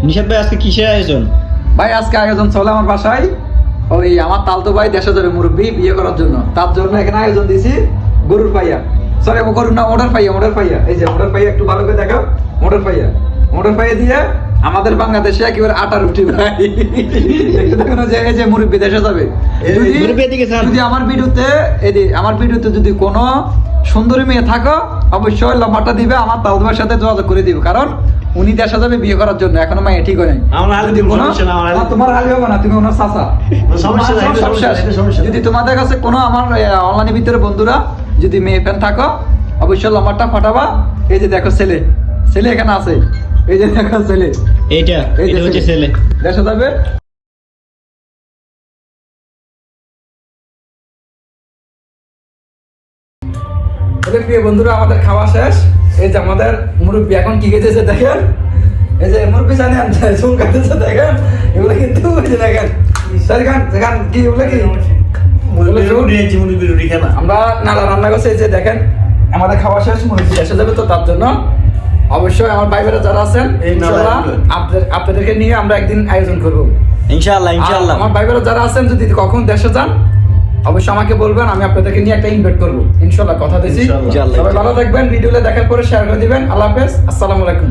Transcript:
নিশাদ ভাই আজকে কিসের আয়োজন? ভাই আজকে আয়োজন চলে আমার বাসায়, ওই আমার তালতো ভাই দেশে যাবে মুরব্বী বিয়ে করার জন্য, তার জন্য এখানে আয়োজন দিয়েছি গরুর পাইয়া, সরি গরুর না মোটর পাইয়া, এই যে মোটর পাইয়া একটু ভালো করে দেখাও, মোটর পাইয়া দিয়ে আমাদের বাংলাদেশে একেবারে আটা রুটি ভাই একটু দেখুন যে এই যে মুরব্বী দেশে যাবে, যদি আমার ভিডিওতে যদি কোনো সুন্দরী মেয়ে থাকো অবশ্যই লম্বাটা দিবে, আমার তালতো ভাইয়ের সাথে যোগাযোগ করে দিবে, কারণ উনি দেশে যাবে বিয়ে করার জন্য, এখনো মাইয়া ঠিক হয় নাই। তোমার হালি হবে না, তুমি ওনার চাচা। যদি তোমাদের কাছে কোনো আমার অনলাইনের ভিতরে বন্ধুরা যদি মেয়ে ফ্যান থাকো অবশ্যই লম্বারটা ফাটাবা। এই যে দেখো ছেলে এখানে আছে, এই যে দেখো ছেলে, এইটা হচ্ছে ছেলে দেশে যাবে। প্রিয় বন্ধুরা আমাদের খাওয়া শেষ, এই যে আমাদের মুরব্বী এখন কি খেতেছে দেখেন, এই যে মুরব্বী জানি চুল কাটতেছে দেখেন, এগুলো কিন্তু দেখেন কি এগুলো কি আমরা নালা রান্না করছি। এই যে দেখেন আমাদের খাওয়া শেষ, মুরব্বী এসে যাবে, তো তার জন্য অবশ্যই আমার ভাই বোনেরা যারা আছেন ইনশাআল্লাহ আপনাদেরকে নিয়ে আমরা একদিন আয়োজন করবো ইনশাআল্লাহ। আমার ভাই বোনেরা যারা আছেন যদি কখন দেশে যান অবশ্যই আমাকে বলবেন, আমি আপনাদেরকে নিয়ে একটা ইনভাইট করবো ইনশাআল্লাহ, কথা দিয়েছি। সবাই ভালো থাকবেন, ভিডিওটা দেখার পরে শেয়ার করে দিবেন। আল্লাহ হাফেজ, আসসালামু আলাইকুম।